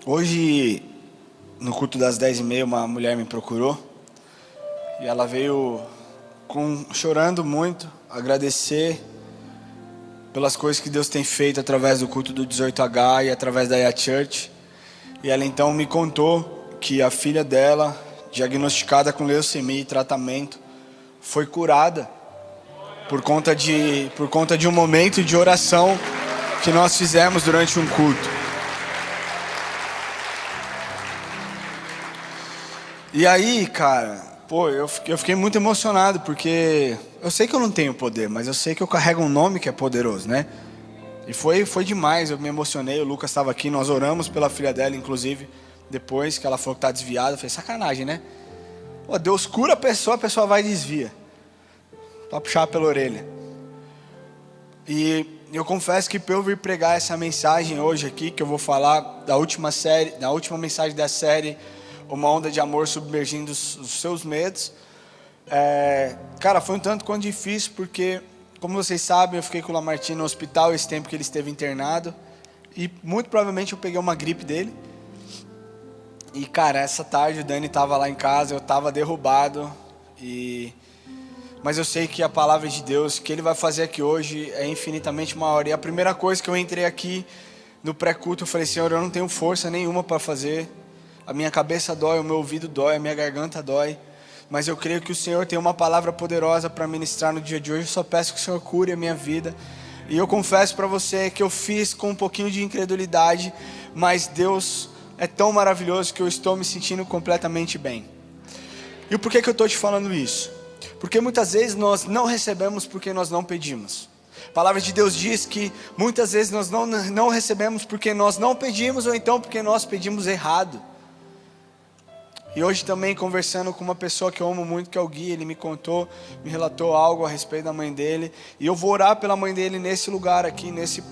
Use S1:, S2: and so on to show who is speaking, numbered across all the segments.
S1: Hoje, no culto das 10h30, uma mulher me procurou e ela veio chorando muito, agradecer pelas coisas que Deus tem feito através do culto do 18H e através da IA Church. E ela então me contou que a filha dela, diagnosticada com leucemia e tratamento, foi curada por conta de um momento de oração que nós fizemos durante um culto. E aí, cara, eu fiquei muito emocionado, porque eu sei que eu não tenho poder, mas eu sei que eu carrego um nome que é poderoso, né? E foi demais, eu me emocionei. O Lucas estava aqui, nós oramos pela filha dela, inclusive, depois que ela falou que está desviada. Eu falei, sacanagem, né? Pô, Deus cura a pessoa vai e desvia. Só puxar pela orelha. E eu confesso que para eu vir pregar essa mensagem hoje aqui, que eu vou falar da última mensagem da série, Uma Onda de Amor Submergindo os Seus Medos, cara, foi um tanto quanto difícil, porque, como vocês sabem, eu fiquei com o Lamartine no hospital esse tempo que ele esteve internado, e muito provavelmente eu peguei uma gripe dele. E, cara, essa tarde o Dani estava lá em casa, eu estava derrubado, mas eu sei que a palavra de Deus, que Ele vai fazer aqui hoje, é infinitamente maior. E a primeira coisa que eu entrei aqui no pré-culto, eu falei, Senhor, eu não tenho força nenhuma para fazer. A minha cabeça dói, o meu ouvido dói, a minha garganta dói. Mas eu creio que o Senhor tem uma palavra poderosa para ministrar no dia de hoje. Eu só peço que o Senhor cure a minha vida. E eu confesso para você que eu fiz com um pouquinho de incredulidade, mas Deus é tão maravilhoso que eu estou me sentindo completamente bem. E por que eu estou te falando isso? Porque muitas vezes nós não recebemos porque nós não pedimos. A palavra de Deus diz que muitas vezes nós não recebemos porque nós não pedimos, ou então porque nós pedimos errado. E hoje também, conversando com uma pessoa que eu amo muito, que é o Gui, ele me relatou algo a respeito da mãe dele. E eu vou orar pela mãe dele nesse lugar aqui, nesse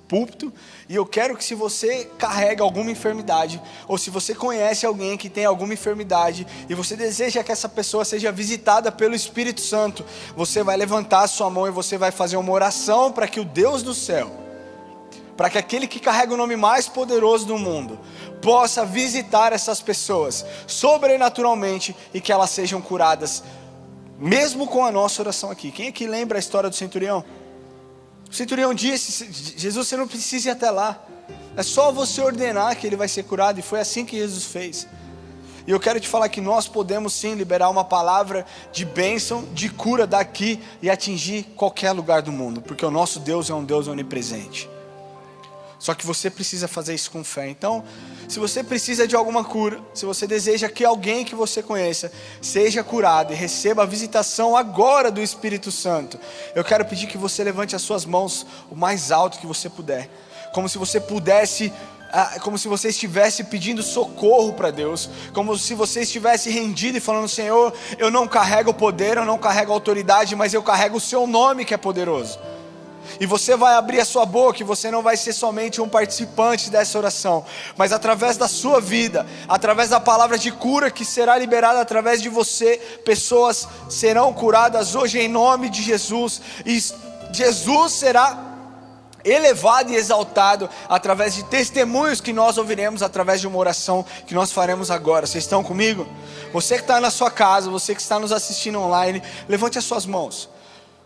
S1: púlpito. E eu quero que, se você carrega alguma enfermidade, ou se você conhece alguém que tem alguma enfermidade, e você deseja que essa pessoa seja visitada pelo Espírito Santo, você vai levantar a sua mão e você vai fazer uma oração para que o Deus do céu, para que aquele que carrega o nome mais poderoso do mundo, possa visitar essas pessoas sobrenaturalmente e que elas sejam curadas, mesmo com a nossa oração aqui. Quem aqui lembra a história do centurião? O centurião disse, Jesus, você não precisa ir até lá, é só você ordenar que ele vai ser curado. E foi assim que Jesus fez. E eu quero te falar que nós podemos sim liberar uma palavra de bênção, de cura daqui e atingir qualquer lugar do mundo, porque o nosso Deus é um Deus onipresente. Só que você precisa fazer isso com fé. Então, se você precisa de alguma cura, se você deseja que alguém que você conheça seja curado e receba a visitação agora do Espírito Santo, eu quero pedir que você levante as suas mãos o mais alto que você puder, como se você estivesse pedindo socorro para Deus, como se você estivesse rendido e falando, Senhor, eu não carrego poder, eu não carrego autoridade, mas eu carrego o seu nome que é poderoso. E você vai abrir a sua boca, e você não vai ser somente um participante dessa oração, mas através da sua vida, através da palavra de cura que será liberada através de você, pessoas serão curadas hoje em nome de Jesus. E Jesus será elevado e exaltado através de testemunhos que nós ouviremos, através de uma oração que nós faremos agora. Vocês estão comigo? Você que está na sua casa, você que está nos assistindo online, levante as suas mãos.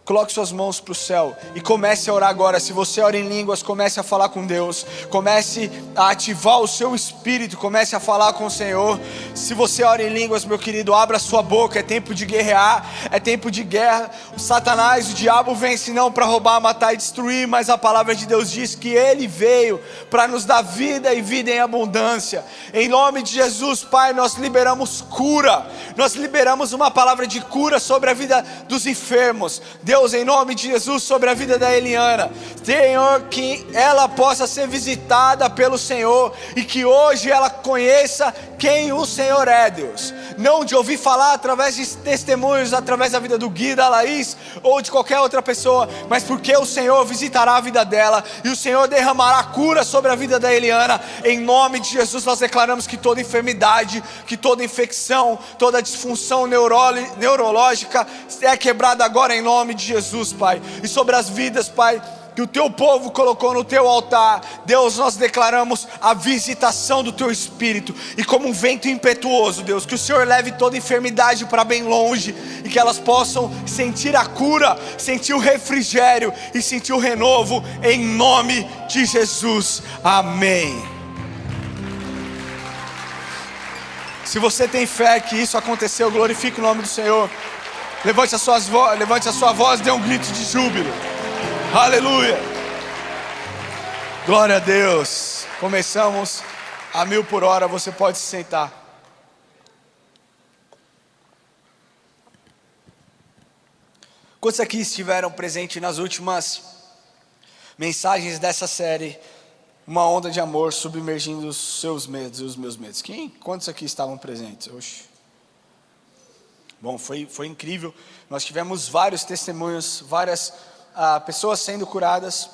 S1: Coloque suas mãos para o céu e comece a orar agora. Se você ora em línguas, comece a falar com Deus. Comece a ativar o seu espírito. Comece a falar com o Senhor. Se você ora em línguas, meu querido, abra sua boca. É tempo de guerrear, é tempo de guerra. O Satanás, o diabo vence não para roubar, matar e destruir, mas a palavra de Deus diz que Ele veio para nos dar vida e vida em abundância. Em nome de Jesus, Pai, nós liberamos cura. Nós liberamos uma palavra de cura sobre a vida dos enfermos. Deus, em nome de Jesus, sobre a vida da Eliana, Senhor, que ela possa ser visitada pelo Senhor, e que hoje ela conheça quem o Senhor é, Deus. Não de ouvir falar através de testemunhos, através da vida do Gui, da Laís, ou de qualquer outra pessoa, mas porque o Senhor visitará a vida dela, e o Senhor derramará cura sobre a vida da Eliana. Em nome de Jesus, nós declaramos que toda enfermidade, que toda infecção, toda disfunção neurológica é quebrada agora em nome de Jesus, Pai. E sobre as vidas, Pai, que o teu povo colocou no teu altar. Deus, nós declaramos a visitação do teu Espírito, e como um vento impetuoso, Deus, que o Senhor leve toda enfermidade para bem longe, e que elas possam sentir a cura, sentir o refrigério e sentir o renovo, em nome de Jesus, amém. Se você tem fé que isso aconteceu, glorifique o nome do Senhor. Levante a sua voz, dê um grito de júbilo. Aleluia. Glória a Deus. Começamos a 1000 por hora, você pode se sentar. Quantos aqui estiveram presentes nas últimas mensagens dessa série, Uma Onda de Amor Submergindo os Seus Medos e os Meus Medos? Quantos aqui estavam presentes? Oxe. Bom, foi incrível. Nós tivemos vários testemunhos, várias pessoas sendo curadas.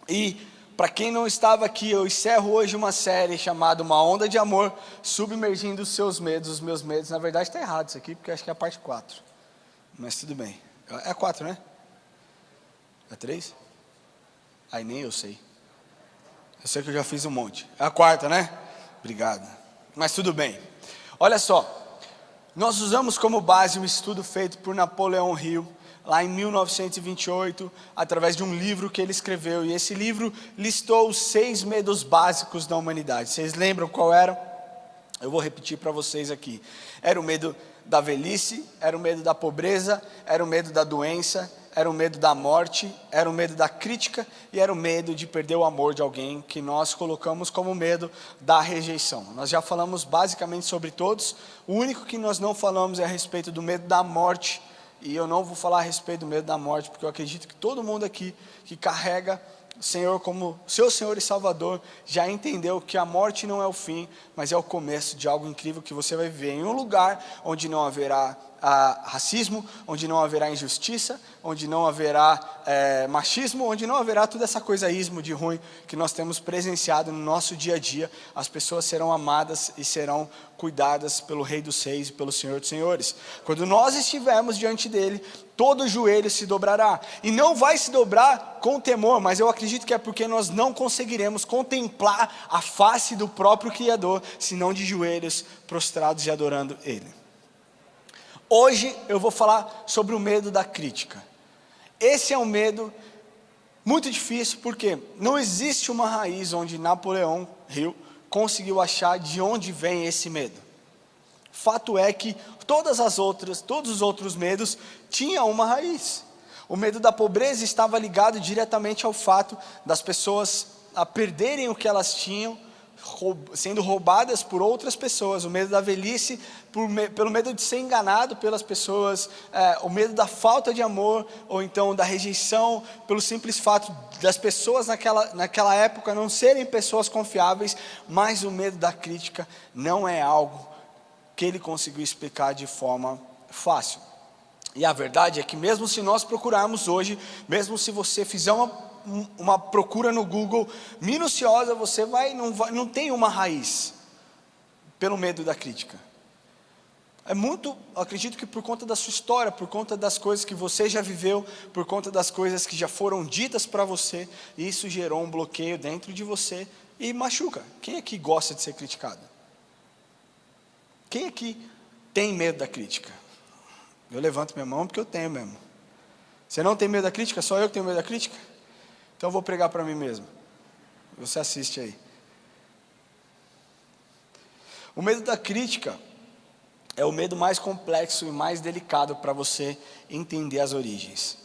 S1: E para quem não estava aqui, eu encerro hoje uma série chamada Uma Onda de Amor Submergindo os Seus Medos, os Meus Medos. Na verdade está errado isso aqui, porque acho que é a parte 4. Mas tudo bem. É a 4, né? É 3? Aí nem eu sei. Eu sei que eu já fiz um monte. É a 4, né? Obrigado. Mas tudo bem. Olha só. Nós usamos como base um estudo feito por Napoleão Hill, lá em 1928, através de um livro que ele escreveu. E esse livro listou os 6 medos básicos da humanidade. Vocês lembram qual eram? Eu vou repetir para vocês aqui. Era o medo da velhice, era o medo da pobreza, era o medo da doença, era o medo da morte, era o medo da crítica e era o medo de perder o amor de alguém, que nós colocamos como medo da rejeição. Nós já falamos basicamente sobre todos. O único que nós não falamos é a respeito do medo da morte. E eu não vou falar a respeito do medo da morte, porque eu acredito que todo mundo aqui que carrega o Senhor como seu Senhor e Salvador já entendeu que a morte não é o fim, mas é o começo de algo incrível que você vai viver em um lugar onde não haverá racismo, onde não haverá injustiça, onde não haverá machismo, onde não haverá toda essa coisaísmo de ruim que nós temos presenciado no nosso dia a dia. As pessoas serão amadas e serão cuidadas pelo Rei dos Reis e pelo Senhor dos Senhores. Quando nós estivermos diante dele, todo joelho se dobrará, e não vai se dobrar com temor, mas eu acredito que é porque nós não conseguiremos contemplar a face do próprio Criador, senão de joelhos prostrados e adorando ele. Hoje eu vou falar sobre o medo da crítica. Esse é um medo muito difícil, porque não existe uma raiz onde Napoleão Hill conseguiu achar de onde vem esse medo. Fato é que todos os outros medos tinham uma raiz. O medo da pobreza estava ligado diretamente ao fato das pessoas a perderem o que elas tinham, sendo roubadas por outras pessoas. O medo da velhice, pelo medo de ser enganado pelas pessoas, o medo da falta de amor, ou então da rejeição, pelo simples fato das pessoas naquela época não serem pessoas confiáveis. Mas o medo da crítica não é algo que ele conseguiu explicar de forma fácil. E a verdade é que mesmo se nós procurarmos hoje, mesmo se você fizer uma procura no Google minuciosa, você não tem uma raiz pelo medo da crítica. Acredito que por conta da sua história, por conta das coisas que você já viveu, por conta das coisas que já foram ditas para você, isso gerou um bloqueio dentro de você e machuca. Quem aqui gosta de ser criticado? Quem aqui tem medo da crítica? Eu levanto minha mão porque eu tenho mesmo. Você não tem medo da crítica? Só eu que tenho medo da crítica? Então eu vou pregar para mim mesmo. Você assiste aí. O medo da crítica é o medo mais complexo e mais delicado para você entender as origens.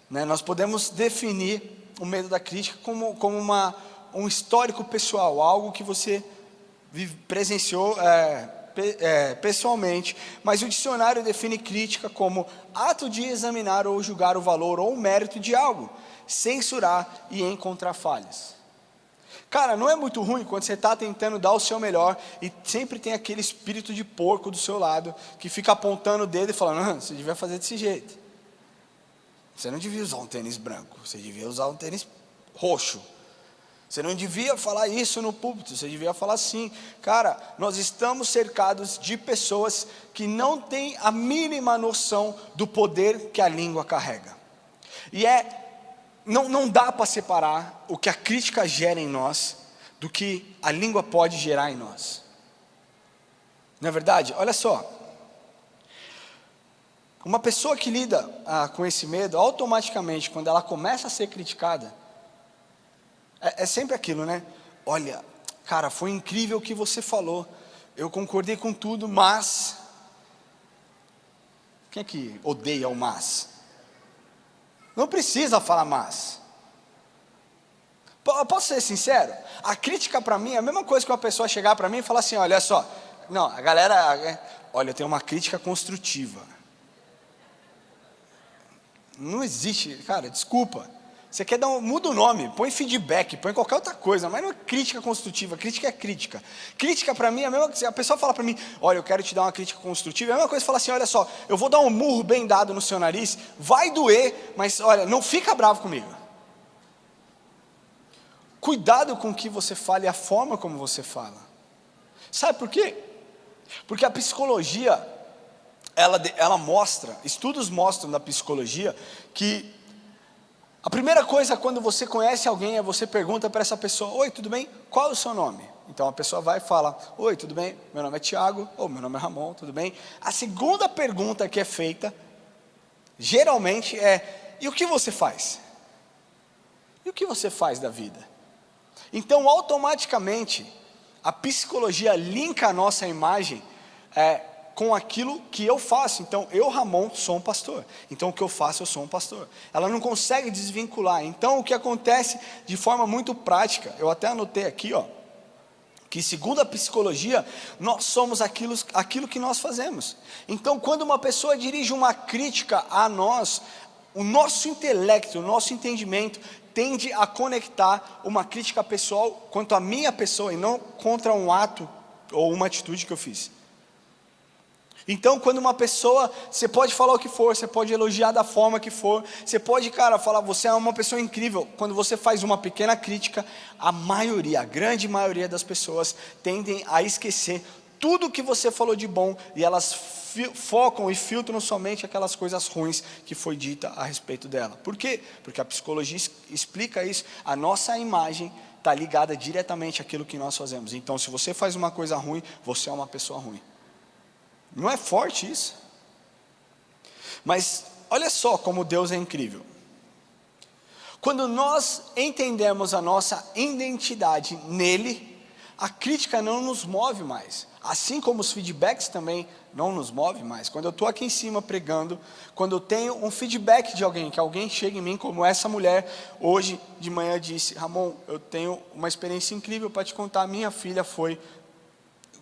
S1: Nós podemos definir o medo da crítica como um histórico pessoal, algo que você presenciou pessoalmente, mas o dicionário define crítica como ato de examinar ou julgar o valor ou o mérito de algo, censurar e encontrar falhas. Cara, não é muito ruim quando você está tentando dar o seu melhor e sempre tem aquele espírito de porco do seu lado que fica apontando o dedo e falando: você devia fazer desse jeito, você não devia usar um tênis branco, você devia usar um tênis roxo, você não devia falar isso no púlpito, você devia falar assim. Cara, nós estamos cercados de pessoas que não têm a mínima noção do poder que a língua carrega. E é não dá para separar o que a crítica gera em nós do que a língua pode gerar em nós. Não é verdade? Olha só. Uma pessoa que lida com esse medo, automaticamente, quando ela começa a ser criticada, é sempre aquilo, né? Olha, cara, foi incrível o que você falou, eu concordei com tudo, mas... Quem é que odeia o mas? Não precisa falar mas. Posso ser sincero? A crítica para mim é a mesma coisa que uma pessoa chegar para mim e falar assim, olha só, não, a galera, olha, eu tenho uma crítica construtiva. Não existe, cara, desculpa. Você quer muda o nome, põe feedback, põe qualquer outra coisa, mas não é crítica construtiva, crítica é crítica. Crítica para mim é a mesma coisa, a pessoa fala para mim, olha, eu quero te dar uma crítica construtiva, é a mesma coisa que falar assim, olha só, eu vou dar um murro bem dado no seu nariz, vai doer, mas olha, não fica bravo comigo. Cuidado com o que você fala e a forma como você fala. Sabe por quê? Porque a psicologia, ela mostra, estudos mostram da psicologia, que a primeira coisa quando você conhece alguém é você pergunta para essa pessoa, oi, tudo bem? Qual é o seu nome? Então a pessoa vai e fala, oi, tudo bem? Meu nome é Tiago, ou meu nome é Ramon, tudo bem? A segunda pergunta que é feita, geralmente é, e o que você faz? E o que você faz da vida? Então automaticamente, a psicologia linka a nossa imagem com aquilo que eu faço. Então, eu, Ramon, sou um pastor. Então, o que eu faço, eu sou um pastor. Ela não consegue desvincular. Então, o que acontece de forma muito prática, eu até anotei aqui, que segundo a psicologia, nós somos aquilo que nós fazemos. Então, quando uma pessoa dirige uma crítica a nós, o nosso intelecto, o nosso entendimento, tende a conectar uma crítica pessoal quanto à minha pessoa, e não contra um ato ou uma atitude que eu fiz. Então, quando uma pessoa, você pode falar o que for, você pode elogiar da forma que for, você pode, cara, falar, você é uma pessoa incrível. Quando você faz uma pequena crítica, a grande maioria das pessoas tendem a esquecer tudo que você falou de bom, e elas focam e filtram somente aquelas coisas ruins que foi dita a respeito dela. Por quê? Porque a psicologia explica isso, a nossa imagem está ligada diretamente àquilo que nós fazemos. Então, se você faz uma coisa ruim, você é uma pessoa ruim. Não é forte isso? Mas olha só como Deus é incrível. Quando nós entendemos a nossa identidade nele, a crítica não nos move mais. Assim como os feedbacks também não nos movem mais. Quando eu estou aqui em cima pregando, quando eu tenho um feedback de alguém, que alguém chega em mim, como essa mulher hoje de manhã disse, Ramon, eu tenho uma experiência incrível para te contar, minha filha foi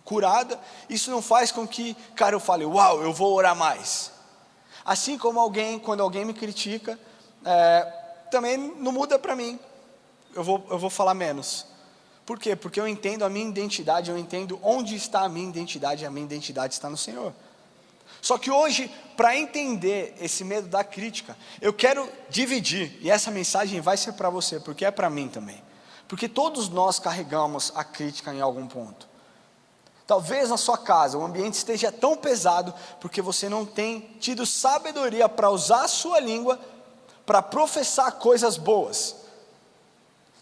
S1: curada, isso não faz com que, cara, eu fale, uau, eu vou orar mais. Assim como quando alguém me critica, também não muda para mim, eu vou falar menos. Por quê? Porque eu entendo a minha identidade, eu entendo onde está a minha identidade, e a minha identidade está no Senhor. Só que hoje, para entender esse medo da crítica, eu quero dividir, e essa mensagem vai ser para você, porque é para mim também. Porque todos nós carregamos a crítica em algum ponto. Talvez na sua casa o ambiente esteja tão pesado porque você não tem tido sabedoria para usar a sua língua para professar coisas boas.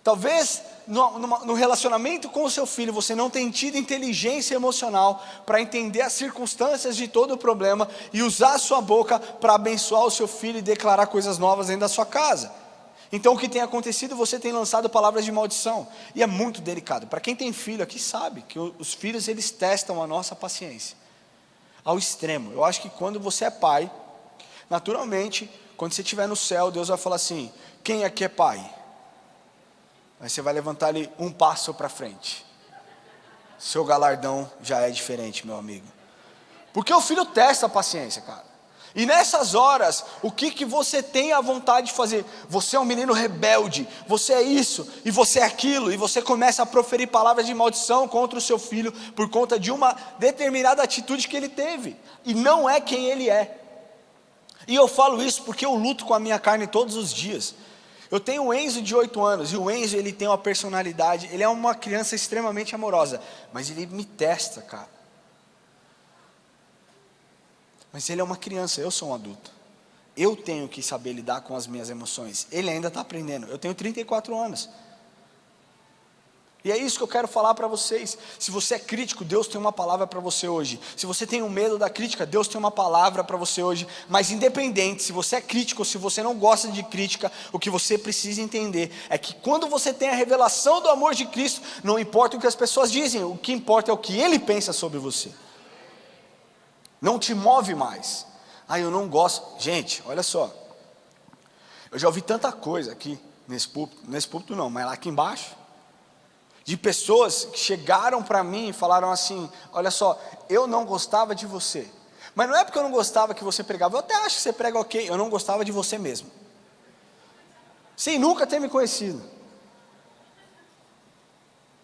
S1: Talvez no relacionamento com o seu filho você não tenha tido inteligência emocional para entender as circunstâncias de todo o problema e usar a sua boca para abençoar o seu filho e declarar coisas novas dentro da sua casa. Então o que tem acontecido, você tem lançado palavras de maldição, e é muito delicado. Para quem tem filho aqui sabe que os filhos eles testam a nossa paciência ao extremo. Eu acho que quando você é pai, naturalmente, quando você estiver no céu, Deus vai falar assim, quem aqui é pai? Aí você vai levantar ali um passo para frente. Seu galardão já é diferente, meu amigo. Porque o filho testa a paciência, cara. E nessas horas, o que você tem a vontade de fazer? Você é um menino rebelde, você é isso, e você é aquilo, e você começa a proferir palavras de maldição contra o seu filho, por conta de uma determinada atitude que ele teve, e não é quem ele é. E eu falo isso porque eu luto com a minha carne todos os dias. Eu tenho o Enzo de 8 anos, e o Enzo ele tem uma personalidade, ele é uma criança extremamente amorosa, mas ele me testa, cara. Mas ele é uma criança, eu sou um adulto. Eu tenho que saber lidar com as minhas emoções. Ele ainda está aprendendo. Eu tenho 34 anos. E é isso que eu quero falar para vocês. Se você é crítico, Deus tem uma palavra para você hoje. Se você tem um medo da crítica, Deus tem uma palavra para você hoje. Mas independente, se você é crítico ou se você não gosta de crítica, o que você precisa entender é que quando você tem a revelação do amor de Cristo, não importa o que as pessoas dizem, o que importa é o que Ele pensa sobre você. Não te move mais. Eu não gosto. Gente, olha só. Eu já ouvi tanta coisa aqui nesse púlpito não, mas lá aqui embaixo, de pessoas que chegaram para mim e falaram assim: olha só, eu não gostava de você, mas não é porque eu não gostava que você pregava, eu até acho que você prega ok, eu não gostava de você mesmo, sem nunca ter me conhecido.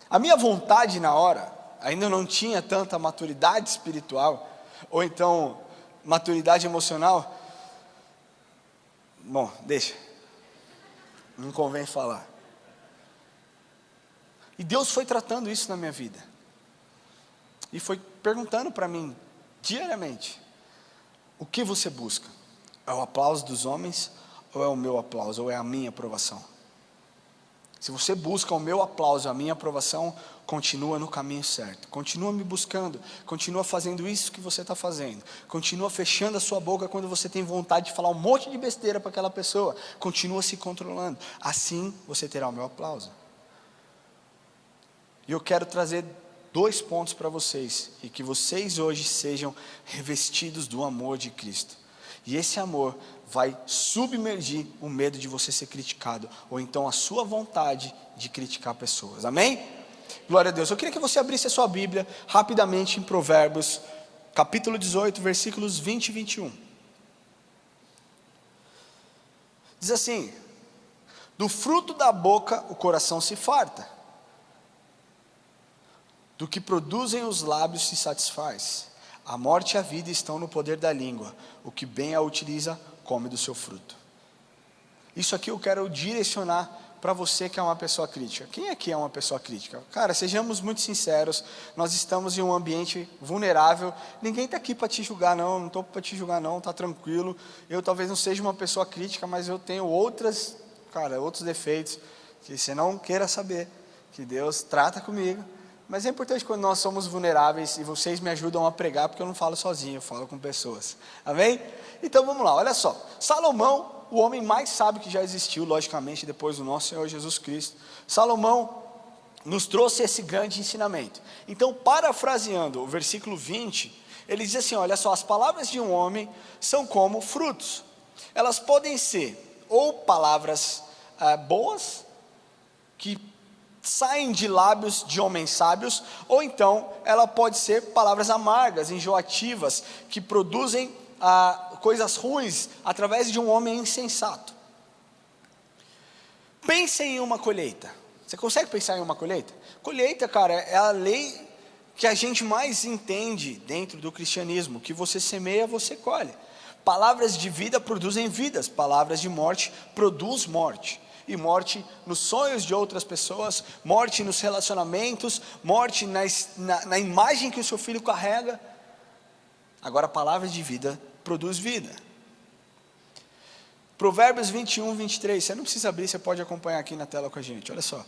S1: A minha vontade na hora, ainda não tinha tanta maturidade espiritual, ou então maturidade emocional. Bom, deixa, não convém falar. E Deus foi tratando isso na minha vida. E foi perguntando para mim, diariamente: o que você busca? É o aplauso dos homens? Ou é o meu aplauso? Ou é a minha aprovação? Se você busca o meu aplauso, a minha aprovação, continua no caminho certo. Continua me buscando. Continua fazendo isso que você está fazendo. Continua fechando a sua boca quando você tem vontade de falar um monte de besteira para aquela pessoa. Continua se controlando. Assim você terá o meu aplauso. E eu quero trazer 2 pontos para vocês, e que vocês hoje sejam revestidos do amor de Cristo. E esse amor vai submergir o medo de você ser criticado, ou então a sua vontade de criticar pessoas. Amém? Glória a Deus. Eu queria que você abrisse a sua Bíblia rapidamente em Provérbios, capítulo 18, versículos 20 e 21. Diz assim: do fruto da boca o coração se farta, do que produzem os lábios se satisfaz. A morte e a vida estão no poder da língua. O que bem a utiliza, come do seu fruto. Isso aqui eu quero direcionar para você que é uma pessoa crítica. Quem aqui é uma pessoa crítica? Cara, sejamos muito sinceros. Nós estamos em um ambiente vulnerável. Ninguém está aqui para te julgar não. Não estou para te julgar não, está tranquilo. Eu talvez não seja uma pessoa crítica, mas eu tenho outros defeitos que você não queira saber. Que Deus trata comigo. Mas é importante quando nós somos vulneráveis e vocês me ajudam a pregar, porque eu não falo sozinho, eu falo com pessoas. Amém? Então vamos lá, olha só. Salomão, o homem mais sábio que já existiu, logicamente, depois do nosso Senhor Jesus Cristo. Salomão nos trouxe esse grande ensinamento. Então, parafraseando o versículo 20, ele diz assim: olha só, as palavras de um homem são como frutos. Elas podem ser ou palavras boas, que saem de lábios de homens sábios, ou então ela pode ser palavras amargas, enjoativas, que produzem coisas ruins através de um homem insensato. Pense em uma colheita. Você consegue pensar em uma colheita? Colheita, cara, é a lei que a gente mais entende dentro do cristianismo: que você semeia, você colhe. Palavras de vida produzem vidas, palavras de morte produz morte. E morte nos sonhos de outras pessoas, morte nos relacionamentos, morte na imagem que o seu filho carrega. Agora, palavras de vida produz vida. Provérbios 21, 23, você não precisa abrir, você pode acompanhar aqui na tela com a gente, olha só.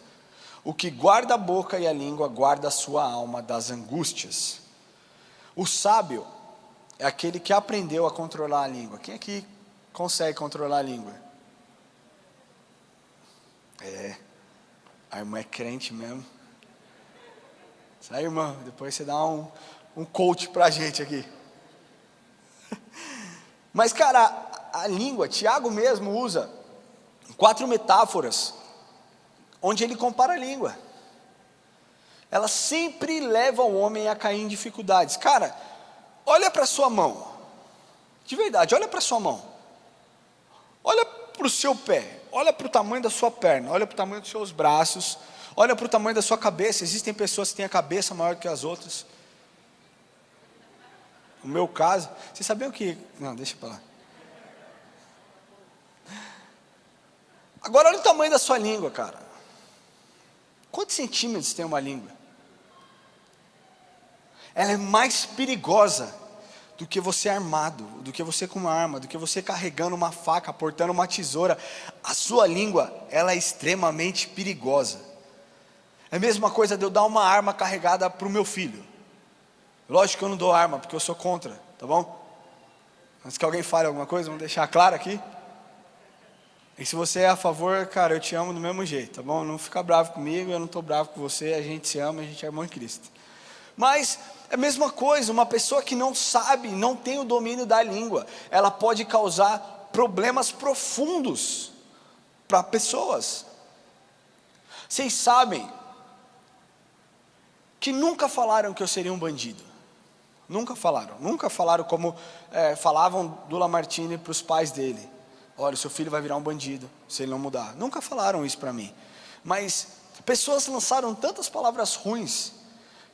S1: O que guarda a boca e a língua, guarda a sua alma das angústias. O sábio é aquele que aprendeu a controlar a língua. Quem aqui consegue controlar a língua? A irmã é crente mesmo. Isso aí, irmã, depois você dá um coach pra gente aqui. Mas, cara, a língua, Tiago mesmo usa 4 metáforas, onde ele compara a língua. Ela sempre leva o homem a cair em dificuldades. Cara, olha para sua mão. De verdade, olha para sua mão. Olha para o seu pé. Olha para o tamanho da sua perna, olha para o tamanho dos seus braços, olha para o tamanho da sua cabeça. Existem pessoas que têm a cabeça maior do que as outras. No meu caso, vocês sabiam que... Não, deixa para lá. Agora olha o tamanho da sua língua, cara. Quantos centímetros tem uma língua? Ela é mais perigosa do que você armado, do que você com uma arma, do que você carregando uma faca, portando uma tesoura. A sua língua, ela é extremamente perigosa. É a mesma coisa de eu dar uma arma carregada para o meu filho. Lógico que eu não dou arma, porque eu sou contra, tá bom? Antes que alguém fale alguma coisa, vamos deixar claro aqui. E se você é a favor, cara, eu te amo do mesmo jeito, tá bom? Não fica bravo comigo, eu não estou bravo com você, a gente se ama, a gente é irmão em Cristo. Mas é a mesma coisa, uma pessoa que não sabe, não tem o domínio da língua, ela pode causar problemas profundos para pessoas. Vocês sabem que nunca falaram que eu seria um bandido. Nunca falaram como falavam do Lamartine para os pais dele. Olha, seu filho vai virar um bandido, se ele não mudar. Nunca falaram isso para mim. Mas pessoas lançaram tantas palavras ruins,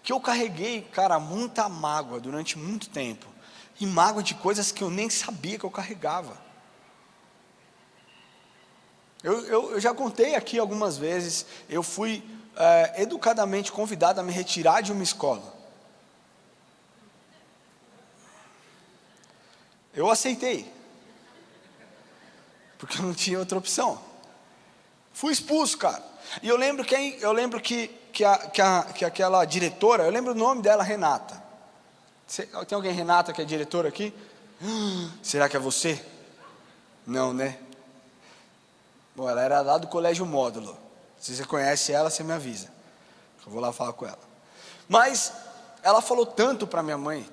S1: que eu carreguei, cara, muita mágoa durante muito tempo. E mágoa de coisas que eu nem sabia que eu carregava. Eu já contei aqui algumas vezes, eu fui educadamente convidado a me retirar de uma escola. Eu aceitei, porque eu não tinha outra opção. Fui expulso, cara. E eu lembro que aquela diretora, eu lembro o nome dela, Renata. Tem alguém Renata que é diretora aqui? Será que é você? Não, né? Bom, ela era lá do Colégio Módulo. Se você conhece ela, você me avisa. Eu vou lá falar com ela. Mas ela falou tanto para minha mãe,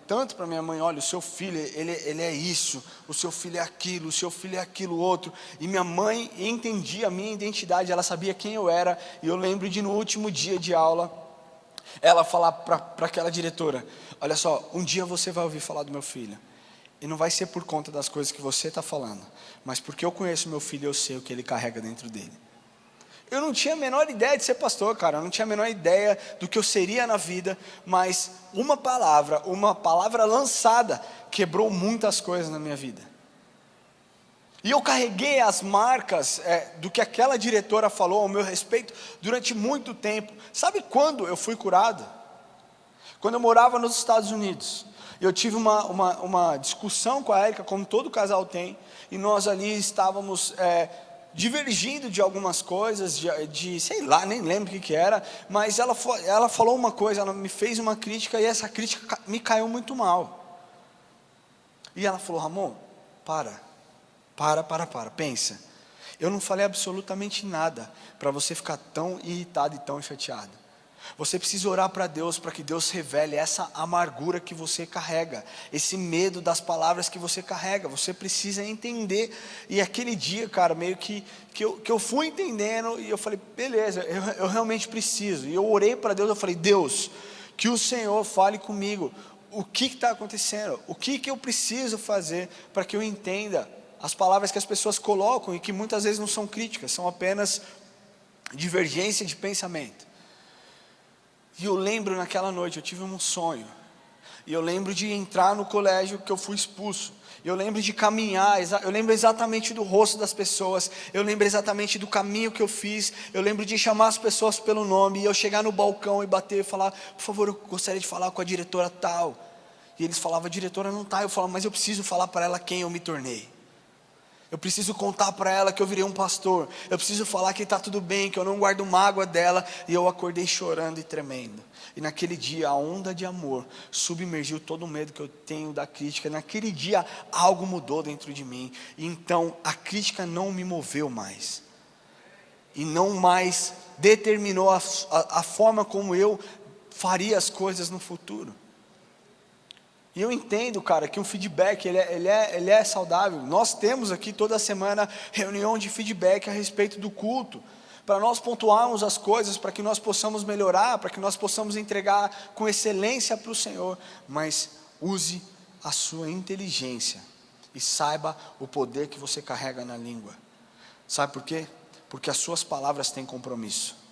S1: olha, o seu filho, ele é isso, o seu filho é aquilo, o seu filho é aquilo outro. E minha mãe entendia a minha identidade, ela sabia quem eu era. E eu lembro de no último dia de aula, ela falar para aquela diretora, olha só, um dia você vai ouvir falar do meu filho. E não vai ser por conta das coisas que você está falando, mas porque eu conheço meu filho e eu sei o que ele carrega dentro dele. Eu não tinha a menor ideia de ser pastor, cara. Eu não tinha a menor ideia do que eu seria na vida. Mas uma palavra lançada, quebrou muitas coisas na minha vida. E eu carreguei as marcas do que aquela diretora falou ao meu respeito durante muito tempo. Sabe quando eu fui curado? Quando eu morava nos Estados Unidos. Eu tive uma discussão com a Érica, como todo casal tem. E nós ali estávamos divergindo de algumas coisas, sei lá, nem lembro o que era, mas ela falou uma coisa, ela me fez uma crítica, e essa crítica me caiu muito mal. E ela falou, Ramon, pensa, eu não falei absolutamente nada, para você ficar tão irritado e tão chateado. Você precisa orar para Deus, para que Deus revele essa amargura que você carrega, esse medo das palavras que você carrega. Você precisa entender. E aquele dia, cara, meio que eu fui entendendo, e eu falei, beleza, eu realmente preciso. E eu orei para Deus, eu falei, Deus, que o Senhor fale comigo, o que está acontecendo, o que eu preciso fazer para que eu entenda as palavras que as pessoas colocam, e que muitas vezes não são críticas, são apenas divergência de pensamento. E eu lembro naquela noite, eu tive um sonho. E eu lembro de entrar no colégio que eu fui expulso. Eu lembro de caminhar, eu lembro exatamente do rosto das pessoas. Eu lembro exatamente do caminho que eu fiz. Eu lembro de chamar as pessoas pelo nome. E eu chegar no balcão e bater e falar, por favor, eu gostaria de falar com a diretora tal. E eles falavam, a diretora não está. Eu falava, mas eu preciso falar para ela quem eu me tornei. Eu preciso contar para ela que eu virei um pastor. Eu preciso falar que está tudo bem, que eu não guardo mágoa dela. E eu acordei chorando e tremendo. E naquele dia a onda de amor submergiu todo o medo que eu tenho da crítica. Naquele dia algo mudou dentro de mim. E então a crítica não me moveu mais. E não mais determinou a forma como eu faria as coisas no futuro. E eu entendo, cara, que o feedback, ele é saudável. Nós temos aqui toda semana reunião de feedback a respeito do culto, para nós pontuarmos as coisas, para que nós possamos melhorar, para que nós possamos entregar com excelência para o Senhor. Mas use a sua inteligência e saiba o poder que você carrega na língua. Sabe por quê? Porque as suas palavras têm compromisso.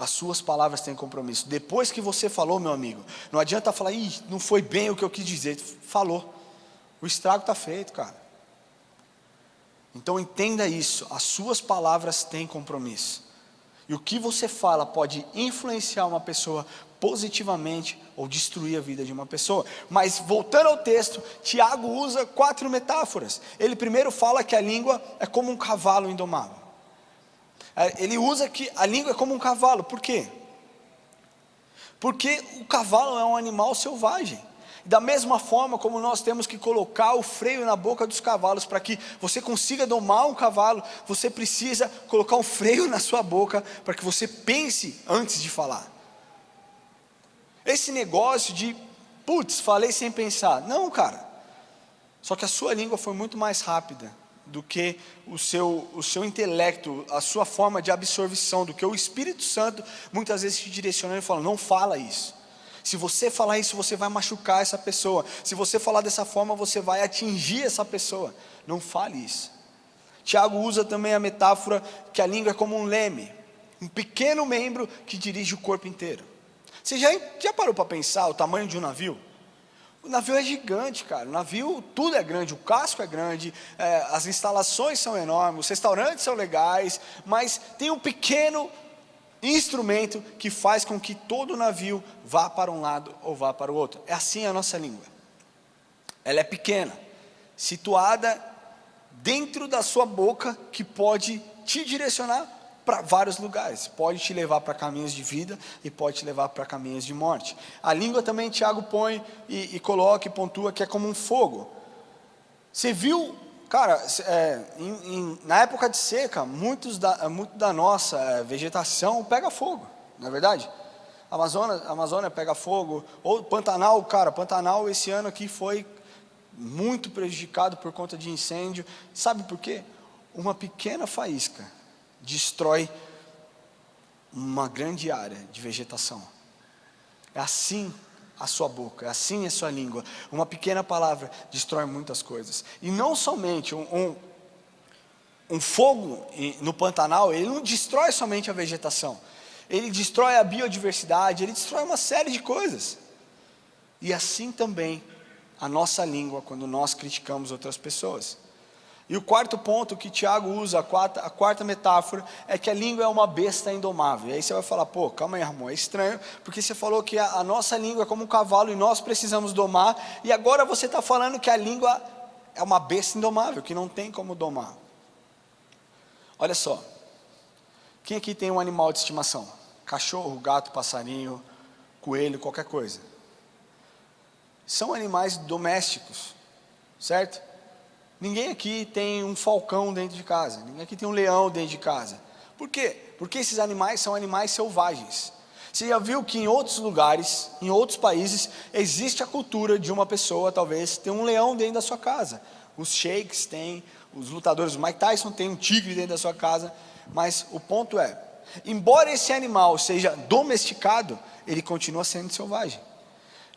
S1: As suas palavras têm compromisso. Depois que você falou, meu amigo, não adianta falar, não foi bem o que eu quis dizer. Falou. O estrago está feito, cara. Então entenda isso. As suas palavras têm compromisso. E o que você fala pode influenciar uma pessoa positivamente ou destruir a vida de uma pessoa. Mas voltando ao texto, Tiago usa 4 metáforas. Ele primeiro fala que a língua é como um cavalo indomável. Ele usa que a língua é como um cavalo. Por quê? Porque o cavalo é um animal selvagem. Da mesma forma como nós temos que colocar o freio na boca dos cavalos, para que você consiga domar um cavalo, você precisa colocar um freio na sua boca, para que você pense antes de falar. Esse negócio de, falei sem pensar. Não, cara. Só que a sua língua foi muito mais rápida do que o seu intelecto, a sua forma de absorção, do que o Espírito Santo muitas vezes te direcionando e falando, não fala isso. Se você falar isso, você vai machucar essa pessoa. Se você falar dessa forma, você vai atingir essa pessoa. Não fale isso. Tiago usa também a metáfora que a língua é como um leme, um pequeno membro que dirige o corpo inteiro. Você já parou para pensar o tamanho de um navio? O navio é gigante, cara. O navio, tudo é grande, o casco é grande, as instalações são enormes, os restaurantes são legais, mas tem um pequeno instrumento que faz com que todo o navio vá para um lado ou vá para o outro. É assim a nossa língua. Ela é pequena, situada dentro da sua boca, que pode te direcionar para vários lugares, pode te levar para caminhos de vida e pode te levar para caminhos de morte. A língua também Tiago põe e coloca e pontua que é como um fogo. Você viu, cara, na época de seca, muito da nossa vegetação pega fogo, não é verdade? A Amazônia pega fogo, ou Pantanal, cara, Pantanal esse ano aqui foi muito prejudicado por conta de incêndio. Sabe por quê? Uma pequena faísca destrói uma grande área de vegetação. É assim a sua boca, é assim a sua língua. Uma pequena palavra destrói muitas coisas. E não somente um fogo no Pantanal, ele não destrói somente a vegetação, ele destrói a biodiversidade, ele destrói uma série de coisas. E assim também a nossa língua, quando nós criticamos outras pessoas. E o quarto ponto que Tiago usa, a quarta metáfora, é que a língua é uma besta indomável. E aí você vai falar, calma aí, Ramon, é estranho, porque você falou que a nossa língua é como um cavalo e nós precisamos domar, e agora você está falando que a língua é uma besta indomável, que não tem como domar. Olha só, quem aqui tem um animal de estimação? Cachorro, gato, passarinho, coelho, qualquer coisa. São animais domésticos, certo? Ninguém aqui tem um falcão dentro de casa, ninguém aqui tem um leão dentro de casa. Por quê? Porque esses animais são animais selvagens. Você já viu que em outros lugares, em outros países, existe a cultura de uma pessoa, talvez, ter um leão dentro da sua casa. Os sheiks têm, os lutadores, o Mike Tyson tem um tigre dentro da sua casa. Mas o ponto é, embora esse animal seja domesticado, ele continua sendo selvagem.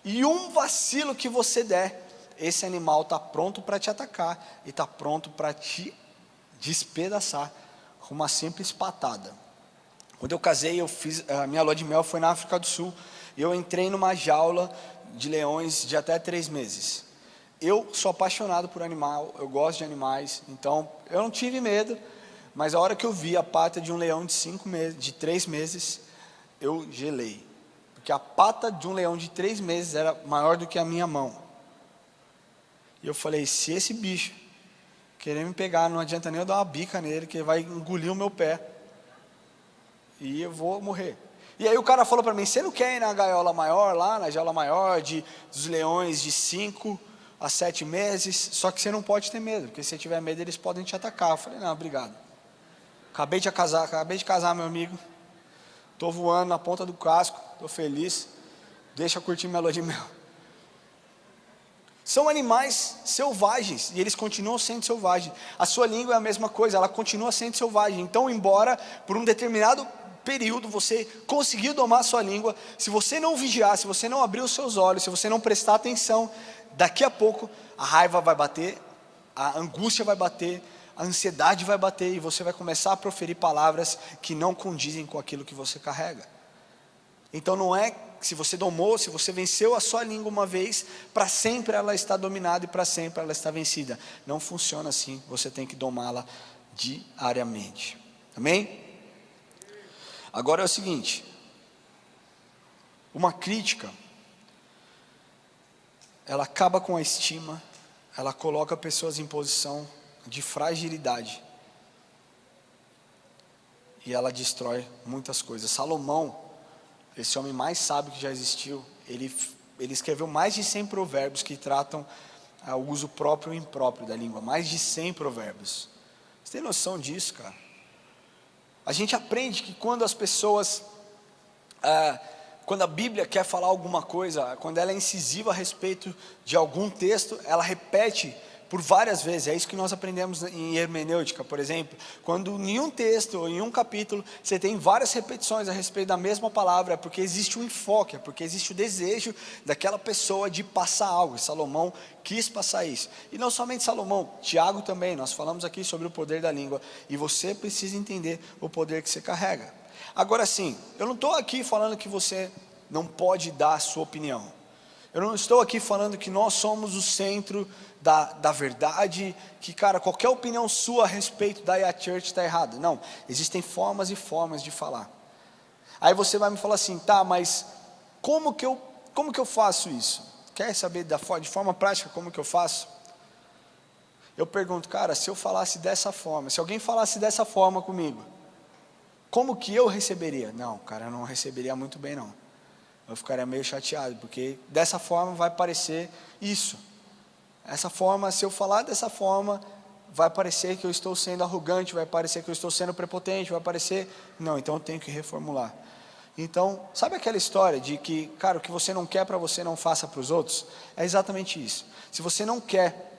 S1: E um vacilo que você der, esse animal está pronto para te atacar e está pronto para te despedaçar com uma simples patada. Quando eu casei, a minha lua de mel foi na África do Sul, e eu entrei numa jaula de leões de até 3 meses. Eu sou apaixonado por animal, eu gosto de animais, então eu não tive medo, mas a hora que eu vi a pata de um leão de 3 meses, eu gelei, porque a pata de um leão de 3 meses era maior do que a minha mão. E eu falei, se esse bicho querer me pegar, não adianta nem eu dar uma bica nele, que ele vai engolir o meu pé. E eu vou morrer. E aí o cara falou para mim, você não quer ir na gaiola maior, lá na jaula maior, dos leões de 5 a 7 meses, só que você não pode ter medo, porque se tiver medo eles podem te atacar. Eu falei, não, obrigado. Acabei de casar, meu amigo. Estou voando na ponta do casco, estou feliz. Deixa eu curtir minha lua de mel. São animais selvagens, e eles continuam sendo selvagens. A sua língua é a mesma coisa, ela continua sendo selvagem. Então, embora por um determinado período você conseguiu domar a sua língua, se você não vigiar, se você não abrir os seus olhos, se você não prestar atenção, daqui a pouco a raiva vai bater, a angústia vai bater, a ansiedade vai bater, e você vai começar a proferir palavras que não condizem com aquilo que você carrega. Então não é se você domou, se você venceu a sua língua uma vez, para sempre ela está dominada e para sempre ela está vencida. Não funciona assim, você tem que domá-la diariamente. Amém? Agora é o seguinte, Uma crítica, ela acaba com a estima, ela coloca pessoas em posição de fragilidade. E ela destrói muitas coisas. Salomão, esse homem mais sábio que já existiu, ele escreveu mais de 100 provérbios que tratam o uso próprio e impróprio da língua. Mais de 100 provérbios. Você tem noção disso, cara? A gente aprende que quando as pessoas, quando a Bíblia quer falar alguma coisa, quando ela é incisiva a respeito de algum texto, ela repete por várias vezes. É isso que nós aprendemos em hermenêutica, por exemplo. Quando em um texto ou em um capítulo você tem várias repetições a respeito da mesma palavra, é porque existe um enfoque, é porque existe o desejo daquela pessoa de passar algo. E Salomão quis passar isso. E não somente Salomão, Tiago também. Nós falamos aqui sobre o poder da língua, e você precisa entender o poder que você carrega. Agora sim, eu não estou aqui falando que você não pode dar a sua opinião. Eu não estou aqui falando que nós somos o centro da verdade, que, cara, qualquer opinião sua a respeito da IA Church está errada. Não, existem formas e formas de falar. Aí você vai me falar assim, tá, mas como que eu faço isso? Quer saber de forma prática como que eu faço? Eu pergunto, cara, se eu falasse dessa forma, se alguém falasse dessa forma comigo, como que eu receberia? Não, cara, eu não receberia muito bem não. Eu ficaria meio chateado, porque dessa forma vai parecer isso. Essa forma, se eu falar dessa forma, vai parecer que eu estou sendo arrogante, vai parecer que eu estou sendo prepotente, vai parecer... Não, então eu tenho que reformular. Então, sabe aquela história de que, cara, o que você não quer para você, não faça para os outros? É exatamente isso. Se você não quer,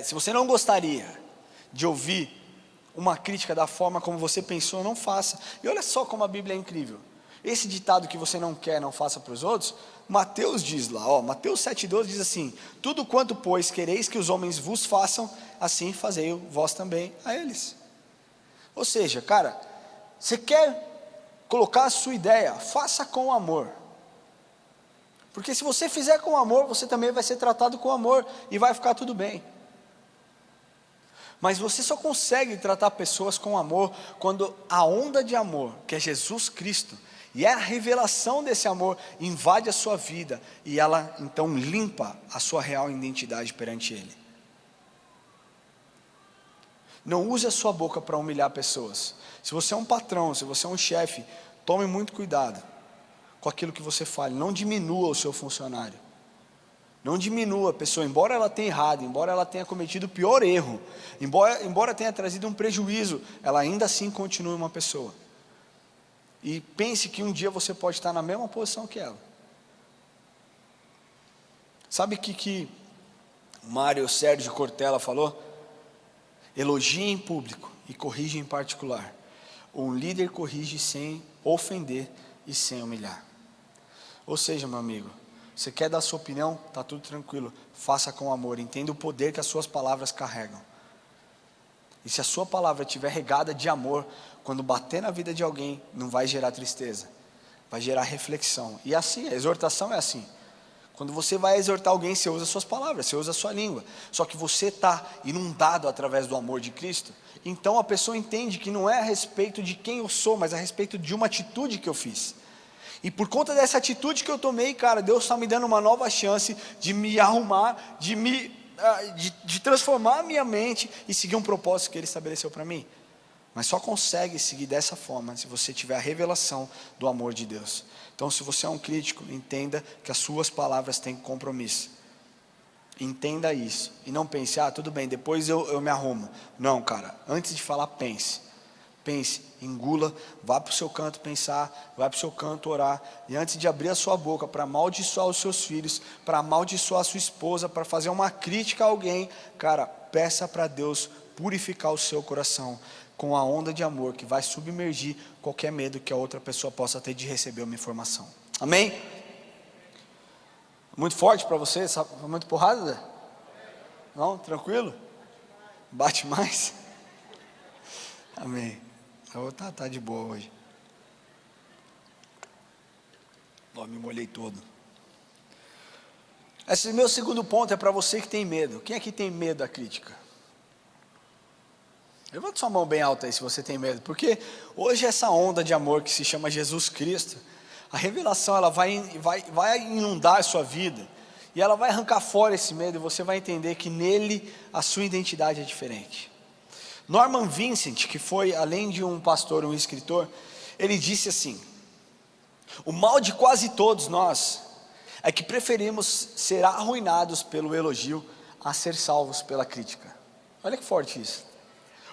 S1: se você não gostaria de ouvir uma crítica da forma como você pensou, não faça. E olha só como a Bíblia é incrível. Esse ditado que você não quer, não faça para os outros, Mateus diz lá, Mateus 7,12 diz assim, tudo quanto, pois, quereis que os homens vos façam, assim fazei vós também a eles. Ou seja, cara, você quer colocar a sua ideia, faça com amor. Porque se você fizer com amor, você também vai ser tratado com amor, e vai ficar tudo bem. Mas você só consegue tratar pessoas com amor, quando a onda de amor, que é Jesus Cristo, e a revelação desse amor invade a sua vida, e ela então limpa a sua real identidade perante Ele. Não use a sua boca para humilhar pessoas. Se você é um patrão, se você é um chefe, tome muito cuidado com aquilo que você fale. Não diminua o seu funcionário. Não diminua a pessoa, embora ela tenha errado, embora ela tenha cometido o pior erro, embora tenha trazido um prejuízo, ela ainda assim continua uma pessoa. E pense que um dia você pode estar na mesma posição que ela. Sabe o que Mário Sérgio Cortella falou? Elogie em público e corrige em particular. Um líder corrige sem ofender e sem humilhar. Ou seja, meu amigo, você quer dar a sua opinião? Está tudo tranquilo. Faça com amor. Entenda o poder que as suas palavras carregam. E se a sua palavra estiver regada de amor, quando bater na vida de alguém, não vai gerar tristeza, vai gerar reflexão. E assim, a exortação é assim. Quando você vai exortar alguém, você usa suas palavras, você usa a sua língua. Só que você está inundado através do amor de Cristo. Então a pessoa entende que não é a respeito de quem eu sou, mas a respeito de uma atitude que eu fiz. E por conta dessa atitude que eu tomei, cara, Deus está me dando uma nova chance de me arrumar, de transformar a minha mente e seguir um propósito que Ele estabeleceu para mim. Mas só consegue seguir dessa forma se você tiver a revelação do amor de Deus. Então, se você é um crítico, entenda que as suas palavras têm compromisso. Entenda isso. E não pense, tudo bem, depois eu me arrumo. Não, cara, antes de falar, pense. Pense, engula, vá para o seu canto pensar, vá para o seu canto orar. E antes de abrir a sua boca para amaldiçoar os seus filhos, para amaldiçoar a sua esposa, para fazer uma crítica a alguém, cara, peça para Deus purificar o seu coração com a onda de amor que vai submergir qualquer medo que a outra pessoa possa ter de receber uma informação. Amém? Muito forte para você? Muito porrada? Não? Tranquilo? Bate mais? Amém. Eu tá de boa hoje. Me molhei todo. Esse meu segundo ponto é para você que tem medo. Quem aqui tem medo da crítica? Levanta sua mão bem alta aí se você tem medo. Porque hoje essa onda de amor que se chama Jesus Cristo, A revelação, ela vai inundar a sua vida, e ela vai arrancar fora esse medo, e você vai entender que nele a sua identidade é diferente. Norman Vincent, que foi, além de um pastor, um escritor, ele disse assim: o mal de quase todos nós é que preferimos ser arruinados pelo elogio a ser salvos pela crítica. Olha que forte isso.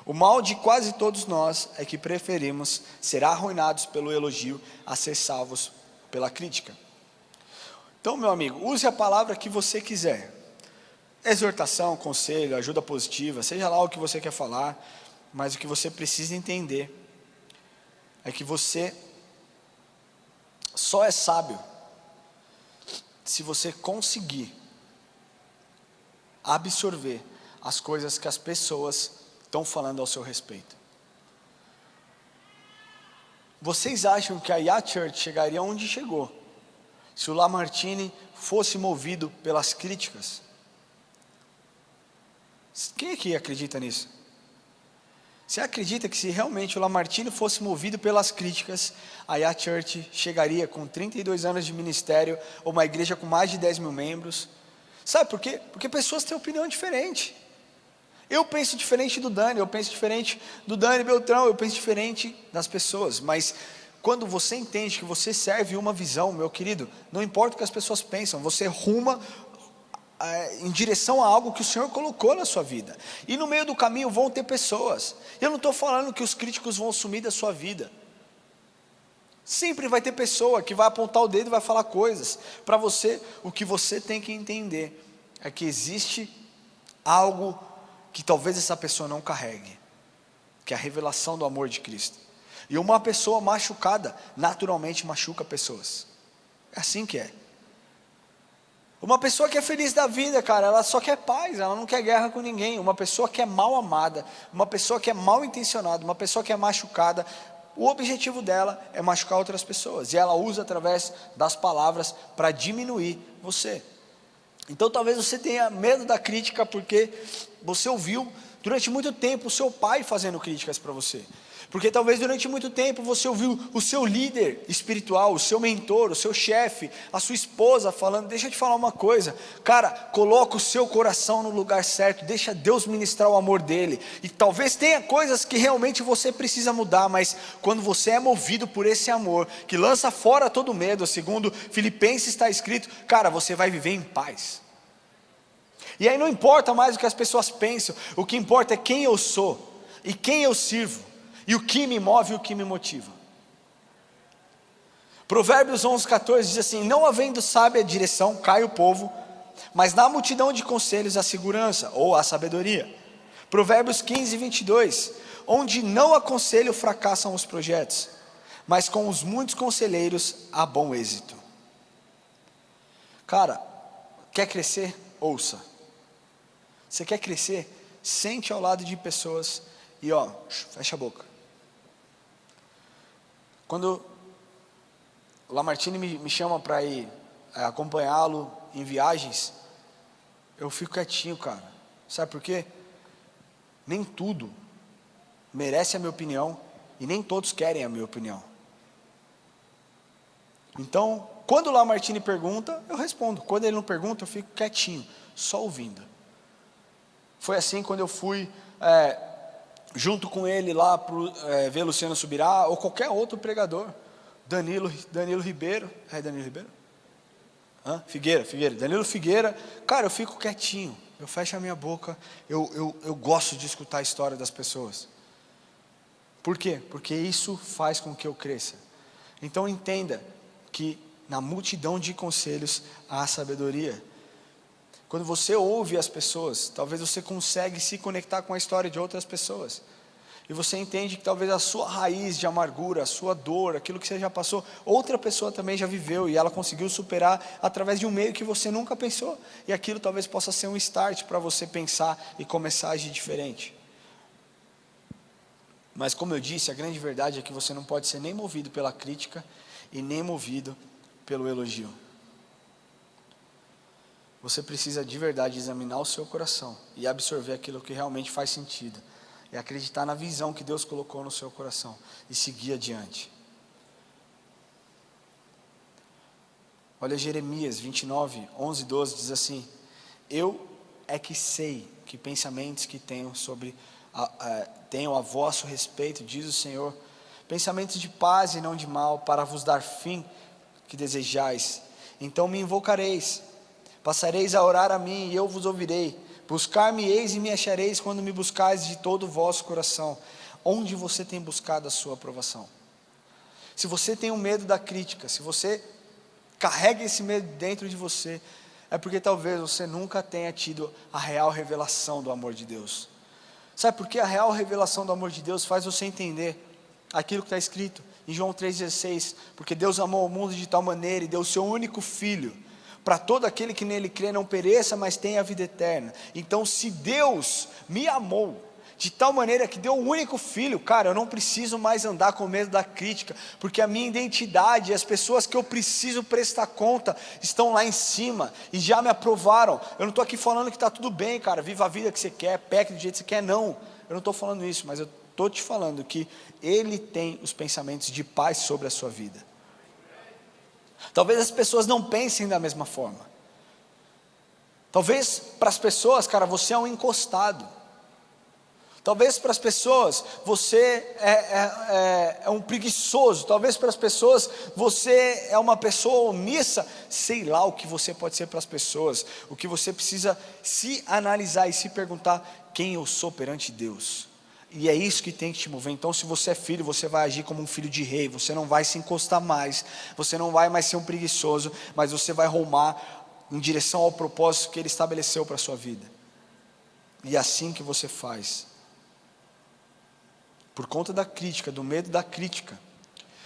S1: O mal de quase todos nós é que preferimos ser arruinados pelo elogio a ser salvos pela crítica. Então, meu amigo, use a palavra que você quiser. Exortação, conselho, ajuda positiva, seja lá o que você quer falar, mas o que você precisa entender é que você só é sábio se você conseguir absorver as coisas que as pessoas estão falando ao seu respeito. Vocês acham que a Yacht Church chegaria onde chegou se o Lamartine fosse movido pelas críticas? Quem aqui acredita nisso? Você acredita que se realmente o Lamartine fosse movido pelas críticas, a Yacht Church chegaria com 32 anos de ministério, ou uma igreja com mais de 10 mil membros? Sabe por quê? Porque pessoas têm opinião diferente. Eu penso diferente do Dani, eu penso diferente do Dani Beltrão, eu penso diferente das pessoas, mas quando você entende que você serve uma visão, meu querido, não importa o que as pessoas pensam, você ruma em direção a algo que o Senhor colocou na sua vida, e no meio do caminho vão ter pessoas. Eu não estou falando que os críticos vão sumir da sua vida, sempre vai ter pessoa que vai apontar o dedo e vai falar coisas para você. O que você tem que entender é que existe algo que talvez essa pessoa não carregue, que é a revelação do amor de Cristo. E uma pessoa machucada naturalmente machuca pessoas, é assim que é. Uma pessoa que é feliz da vida, cara, ela só quer paz, ela não quer guerra com ninguém. Uma pessoa que é mal amada, uma pessoa que é mal intencionada, uma pessoa que é machucada, o objetivo dela é machucar outras pessoas, e ela usa através das palavras para diminuir você. Então talvez você tenha medo da crítica porque você ouviu durante muito tempo o seu pai fazendo críticas para você, porque talvez durante muito tempo você ouviu o seu líder espiritual, o seu mentor, o seu chefe, a sua esposa falando. Deixa eu te falar uma coisa, cara, coloca o seu coração no lugar certo, deixa Deus ministrar o amor dele, e talvez tenha coisas que realmente você precisa mudar, mas quando você é movido por esse amor, que lança fora todo medo, segundo Filipenses está escrito, cara, você vai viver em paz. E aí não importa mais o que as pessoas pensam, o que importa é quem eu sou, e quem eu sirvo, e o que me move e o que me motiva. Provérbios 11:14 diz assim: não havendo sábia direção, cai o povo, mas na multidão de conselhos a segurança, ou a sabedoria. Provérbios 15:22, onde não há conselho fracassam os projetos, mas com os muitos conselheiros há bom êxito. Cara, quer crescer? Ouça. Você quer crescer? Sente ao lado de pessoas e fecha a boca. Quando o Lamartine me chama para ir acompanhá-lo em viagens, eu fico quietinho, cara. Sabe por quê? Nem tudo merece a minha opinião, e nem todos querem a minha opinião. Então, quando o Lamartine pergunta, eu respondo. Quando ele não pergunta, eu fico quietinho, só ouvindo. Foi assim quando eu fui junto com ele lá para ver Luciano Subirá, ou qualquer outro pregador, Danilo Ribeiro, Danilo Ribeiro? Figueira, Danilo Figueira, cara, eu fico quietinho, eu fecho a minha boca, eu gosto de escutar a história das pessoas. Por quê? Porque isso faz com que eu cresça. Então entenda que na multidão de conselhos há sabedoria. Quando você ouve as pessoas, talvez você consegue se conectar com a história de outras pessoas, e você entende que talvez a sua raiz de amargura, a sua dor, aquilo que você já passou, outra pessoa também já viveu, e ela conseguiu superar através de um meio que você nunca pensou, e aquilo talvez possa ser um start para você pensar e começar a agir diferente. Mas como eu disse, a grande verdade é que você não pode ser nem movido pela crítica, e nem movido pelo elogio. Você precisa de verdade examinar o seu coração e absorver aquilo que realmente faz sentido, e acreditar na visão que Deus colocou no seu coração e seguir adiante. Olha Jeremias 29, 11 e 12, diz assim: eu é que sei que pensamentos que tenho tenho a vosso respeito, diz o Senhor, pensamentos de paz e não de mal, para vos dar fim que desejais. Então me invocareis, passareis a orar a mim e eu vos ouvirei. Buscar-me-eis e me achareis quando me buscares de todo o vosso coração. Onde você tem buscado a sua aprovação? Se você tem um medo da crítica, se você carrega esse medo dentro de você, é porque talvez você nunca tenha tido a real revelação do amor de Deus. Sabe por que a real revelação do amor de Deus faz você entender aquilo que está escrito em João 3,16? Porque Deus amou o mundo de tal maneira e deu o seu único Filho, para todo aquele que nele crê não pereça, mas tenha a vida eterna. Então, se Deus me amou de tal maneira que deu o único Filho, cara, eu não preciso mais andar com medo da crítica, porque a minha identidade, as pessoas que eu preciso prestar conta, estão lá em cima, e já me aprovaram. Eu não estou aqui falando que está tudo bem, cara, viva a vida que você quer, peque do jeito que você quer, não, eu não estou falando isso, mas eu estou te falando que Ele tem os pensamentos de paz sobre a sua vida. Talvez as pessoas não pensem da mesma forma, talvez para as pessoas, cara, você é um encostado. Talvez para as pessoas você é um preguiçoso. Talvez para as pessoas você é uma pessoa omissa. Sei lá o que você pode ser para as pessoas. O que você precisa se analisar e se perguntar: quem eu sou perante Deus? E é isso que tem que te mover. Então, se você é filho, você vai agir como um filho de rei. Você não vai se encostar mais. Você não vai mais ser um preguiçoso. Mas você vai rumar em direção ao propósito que Ele estabeleceu para a sua vida. E é assim que você faz. Por conta da crítica, do medo da crítica,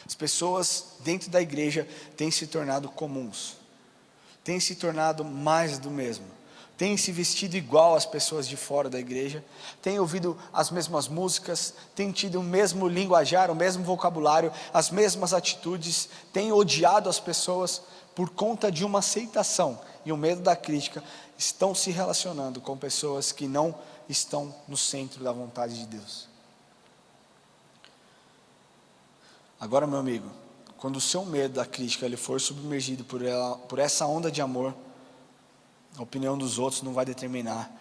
S1: as pessoas dentro da igreja têm se tornado comuns, têm se tornado mais do mesmo, têm se vestido igual às pessoas de fora da igreja, têm ouvido as mesmas músicas, têm tido o mesmo linguajar, o mesmo vocabulário, as mesmas atitudes, têm odiado as pessoas por conta de uma aceitação e o medo da crítica. Estão se relacionando com pessoas que não estão no centro da vontade de Deus. Agora, meu amigo, quando o seu medo da crítica ele for submergido por essa onda de amor, a opinião dos outros não vai determinar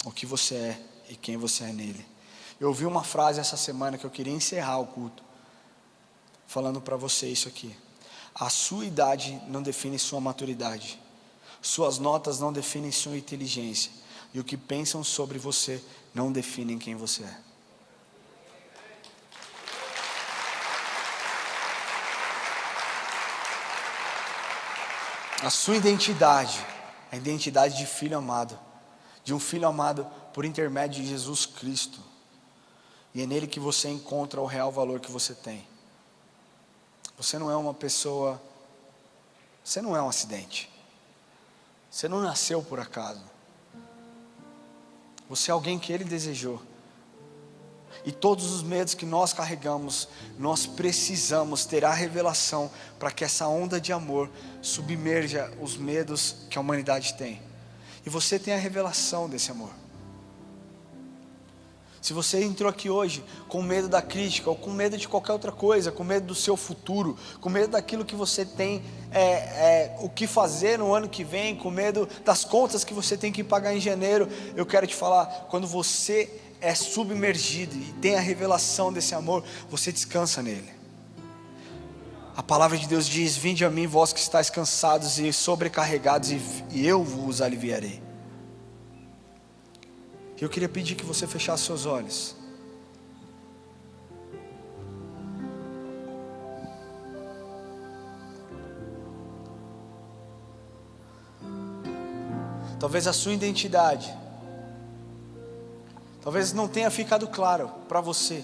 S1: o que você é e quem você é nele. Eu ouvi uma frase essa semana que eu queria encerrar o culto, falando para você isso aqui: a sua idade não define sua maturidade, suas notas não definem sua inteligência, e o que pensam sobre você não definem quem você é. A sua identidade, a identidade de filho amado, de um filho amado por intermédio de Jesus Cristo, e é nele que você encontra o real valor que você tem. Você não é uma pessoa, você não é um acidente, você não nasceu por acaso, você é alguém que Ele desejou. E todos os medos que nós carregamos, nós precisamos ter a revelação para que essa onda de amor submerja os medos que a humanidade tem. E você tem a revelação desse amor. Se você entrou aqui hoje com medo da crítica, ou com medo de qualquer outra coisa, com medo do seu futuro, com medo daquilo que você tem o que fazer no ano que vem, com medo das contas que você tem que pagar em janeiro, eu quero te falar, quando você é submergido e tem a revelação desse amor, você descansa nele. A palavra de Deus diz: vinde a mim vós que estáis cansados e sobrecarregados, e eu vos aliviarei. Eu queria pedir que você fechasse seus olhos. Talvez a sua identidade, talvez não tenha ficado claro para você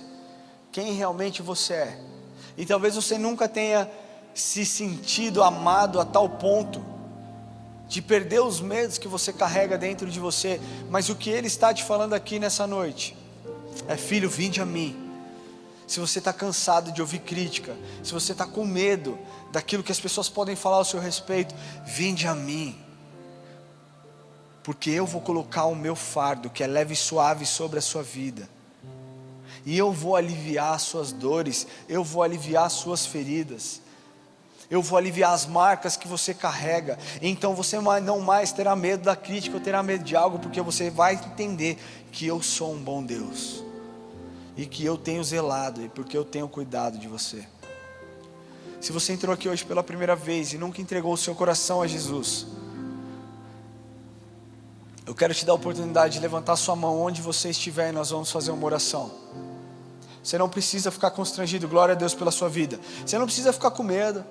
S1: quem realmente você é. E talvez você nunca tenha se sentido amado a tal ponto de perder os medos que você carrega dentro de você. Mas o que Ele está te falando aqui nessa noite é: filho, vinde a mim. Se você está cansado de ouvir crítica, se você está com medo daquilo que as pessoas podem falar ao seu respeito, vinde a mim, porque eu vou colocar o meu fardo, que é leve e suave, sobre a sua vida, e eu vou aliviar as suas dores, eu vou aliviar as suas feridas. Eu vou aliviar as marcas que você carrega. Então você não mais terá medo da crítica ou terá medo de algo, porque você vai entender que eu sou um bom Deus e que eu tenho zelado e porque eu tenho cuidado de você. Se você entrou aqui hoje pela primeira vez e nunca entregou o seu coração a Jesus, eu quero te dar a oportunidade de levantar sua mão onde você estiver e nós vamos fazer uma oração. Você não precisa ficar constrangido, glória a Deus pela sua vida. Você não precisa ficar com medo.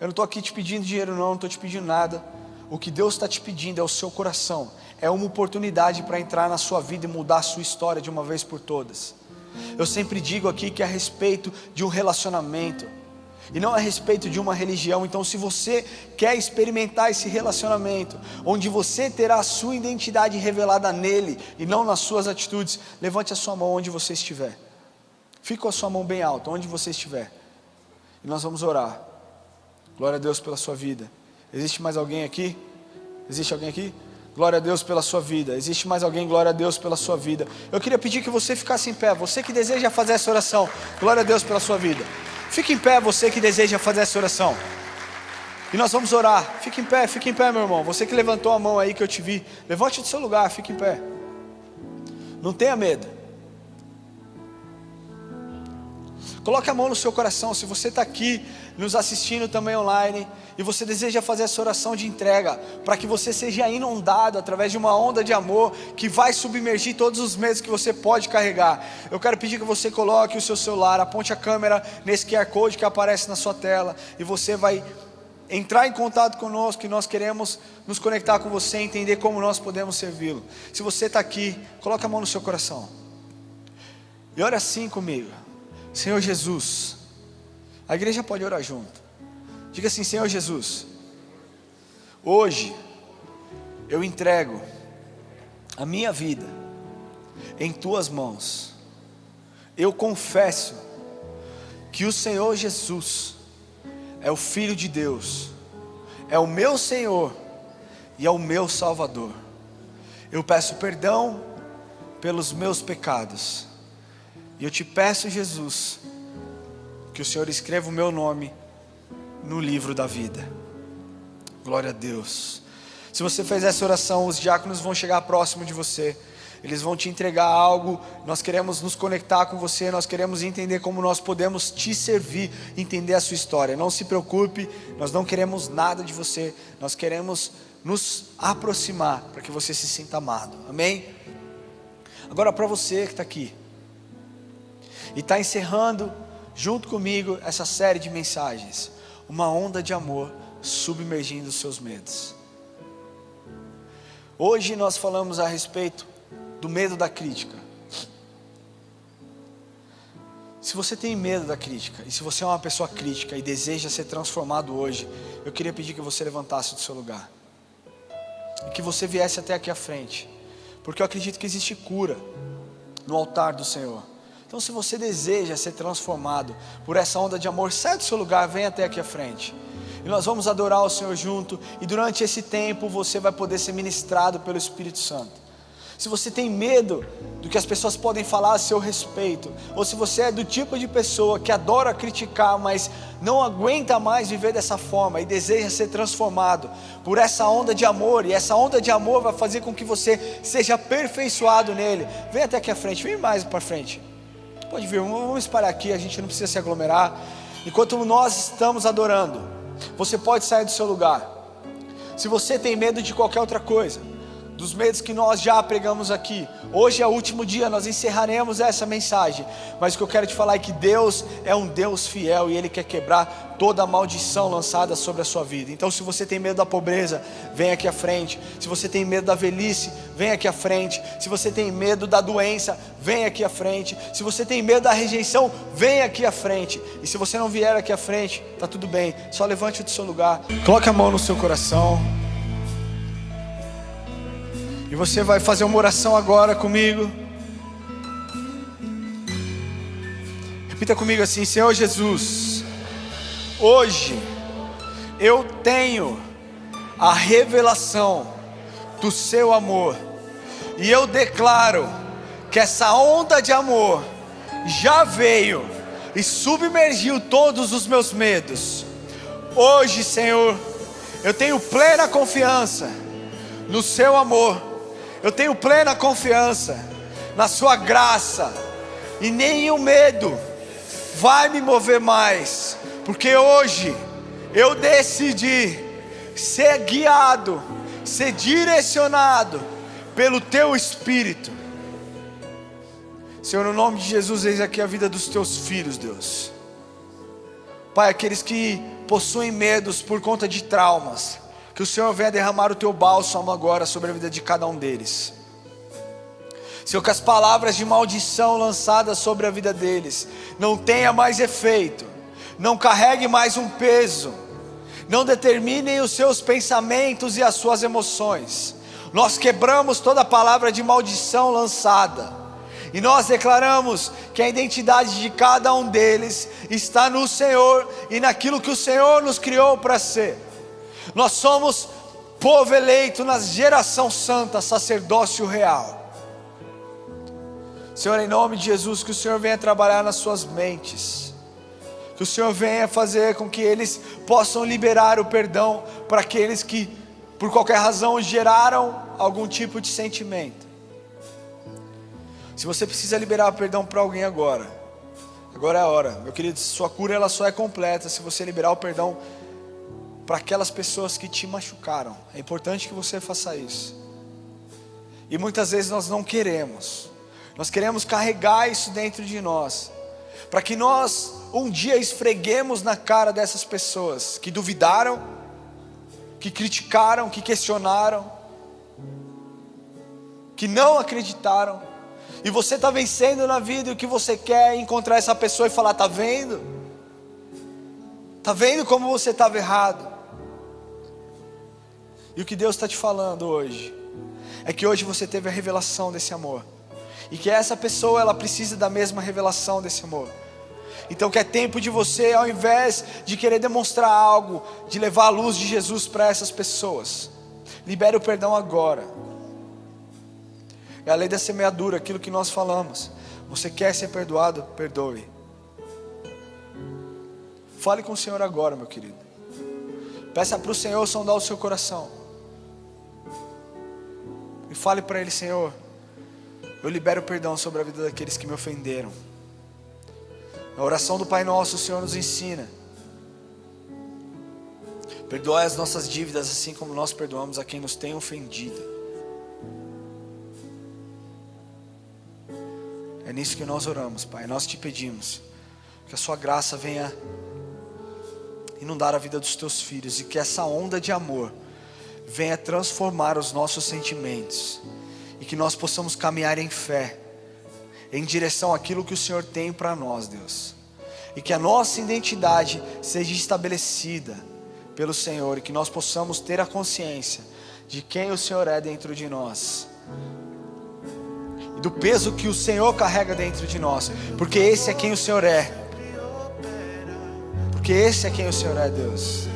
S1: Eu não estou aqui te pedindo dinheiro não estou te pedindo nada. O que Deus está te pedindo é o seu coração. É uma oportunidade para entrar na sua vida e mudar a sua história de uma vez por todas. Eu sempre digo aqui que é a respeito de um relacionamento e não a respeito de uma religião. Então se você quer experimentar esse relacionamento, onde você terá a sua identidade revelada nele e não nas suas atitudes, levante a sua mão onde você estiver. Fique com a sua mão bem alta, onde você estiver. E nós vamos orar. Glória a Deus pela sua vida. Existe mais alguém aqui? Existe alguém aqui? Glória a Deus pela sua vida. Existe mais alguém? Glória a Deus pela sua vida. Eu queria pedir que você ficasse em pé. Você que deseja fazer essa oração, glória a Deus pela sua vida. Fique em pé, você que deseja fazer essa oração. E nós vamos orar. Fique em pé, meu irmão. Você que levantou a mão aí que eu te vi, levante do seu lugar, fique em pé. Não tenha medo. Coloque a mão no seu coração. Se você está aqui nos assistindo também online e você deseja fazer essa oração de entrega, para que você seja inundado através de uma onda de amor que vai submergir todos os medos que você pode carregar, eu quero pedir que você coloque o seu celular, aponte a câmera nesse QR Code que aparece na sua tela, e você vai entrar em contato conosco, que nós queremos nos conectar com você e entender como nós podemos servi-lo. Se você está aqui, coloque a mão no seu coração e ore assim comigo. Senhor Jesus, a igreja pode orar junto. Diga assim: Senhor Jesus, hoje eu entrego a minha vida em tuas mãos. Eu confesso que o Senhor Jesus é o Filho de Deus, é o meu Senhor e é o meu Salvador. Eu peço perdão pelos meus pecados. E eu te peço, Jesus, que o Senhor escreva o meu nome no livro da vida. Glória a Deus. Se você fez essa oração, os diáconos vão chegar próximo de você. Eles vão te entregar algo. Nós queremos nos conectar com você. Nós queremos entender como nós podemos te servir, entender a sua história. Não se preocupe, nós não queremos nada de você. Nós queremos nos aproximar para que você se sinta amado. Amém? Agora, para você que está aqui e está encerrando junto comigo essa série de mensagens, uma onda de amor submergindo os seus medos. Hoje nós falamos a respeito do medo da crítica. Se você tem medo da crítica, e se você é uma pessoa crítica e deseja ser transformado hoje, eu queria pedir que você levantasse do seu lugar e que você viesse até aqui à frente, porque eu acredito que existe cura no altar do Senhor. Então, se você deseja ser transformado por essa onda de amor, sai do seu lugar, vem até aqui à frente. E nós vamos adorar o Senhor junto. E durante esse tempo você vai poder ser ministrado pelo Espírito Santo. Se você tem medo do que as pessoas podem falar a seu respeito, ou se você é do tipo de pessoa que adora criticar, mas não aguenta mais viver dessa forma e deseja ser transformado por essa onda de amor, e essa onda de amor vai fazer com que você seja aperfeiçoado nele, vem até aqui à frente, vem mais para frente. Pode vir, vamos parar aqui, a gente não precisa se aglomerar. Enquanto nós estamos adorando, você pode sair do seu lugar. Se você tem medo de qualquer outra coisa, dos medos que nós já pregamos aqui, hoje é o último dia, nós encerraremos essa mensagem. Mas o que eu quero te falar é que Deus é um Deus fiel e Ele quer quebrar toda a maldição lançada sobre a sua vida. Então, se você tem medo da pobreza, vem aqui à frente. Se você tem medo da velhice, vem aqui à frente. Se você tem medo da doença, vem aqui à frente. Se você tem medo da rejeição, vem aqui à frente. E se você não vier aqui à frente, tá tudo bem, só levante do seu lugar, coloque a mão no seu coração. E você vai fazer uma oração agora comigo. Repita comigo assim: Senhor Jesus, hoje eu tenho a revelação do seu amor, e eu declaro que essa onda de amor já veio e submergiu todos os meus medos. Hoje, Senhor, eu tenho plena confiança no seu amor, eu tenho plena confiança na sua graça, e nenhum medo vai me mover mais, porque hoje eu decidi ser guiado, ser direcionado pelo teu Espírito. Senhor, no nome de Jesus, eis aqui a vida dos teus filhos, Deus. Pai, aqueles que possuem medos por conta de traumas, que o Senhor venha derramar o teu bálsamo agora sobre a vida de cada um deles. Senhor, que as palavras de maldição lançadas sobre a vida deles não tenha mais efeito, não carregue mais um peso, não determinem os seus pensamentos e as suas emoções. Nós quebramos toda palavra de maldição lançada, e nós declaramos que a identidade de cada um deles está no Senhor e naquilo que o Senhor nos criou para ser. Nós somos povo eleito na geração santa, sacerdócio real. Senhor, em nome de Jesus, que o Senhor venha trabalhar nas suas mentes, que o Senhor venha fazer com que eles possam liberar o perdão para aqueles que por qualquer razão geraram algum tipo de sentimento. Se você precisa liberar perdão para alguém agora é a hora, meu querido. Sua cura ela só é completa se você liberar o perdão para aquelas pessoas que te machucaram. É importante que você faça isso. E muitas vezes nós não queremos. Nós queremos carregar isso dentro de nós, para que nós um dia esfreguemos na cara dessas pessoas que duvidaram, que criticaram, que questionaram, que não acreditaram. E você está vencendo na vida, e o que você quer é encontrar essa pessoa e falar: está vendo? Está vendo como você estava errado? E o que Deus está te falando hoje é que hoje você teve a revelação desse amor, e que essa pessoa ela precisa da mesma revelação desse amor. Então que é tempo de você, ao invés de querer demonstrar algo, de levar a luz de Jesus para essas pessoas. Libere o perdão agora. É a lei da semeadura, aquilo que nós falamos. Você quer ser perdoado? Perdoe. Fale com o Senhor agora, meu querido. Peça para o Senhor sondar o seu coração. E fale para Ele: Senhor, eu libero perdão sobre a vida daqueles que me ofenderam. Na oração do Pai Nosso, o Senhor nos ensina: perdoai as nossas dívidas, assim como nós perdoamos a quem nos tem ofendido. É nisso que nós oramos, Pai. Nós te pedimos que a sua graça venha inundar a vida dos teus filhos, e que essa onda de amor venha transformar os nossos sentimentos, e que nós possamos caminhar em fé, em direção àquilo que o Senhor tem para nós, Deus. E que a nossa identidade seja estabelecida pelo Senhor, e que nós possamos ter a consciência de quem o Senhor é dentro de nós, e do peso que o Senhor carrega dentro de nós, porque esse é quem o Senhor é. Porque esse é quem o Senhor é, Deus.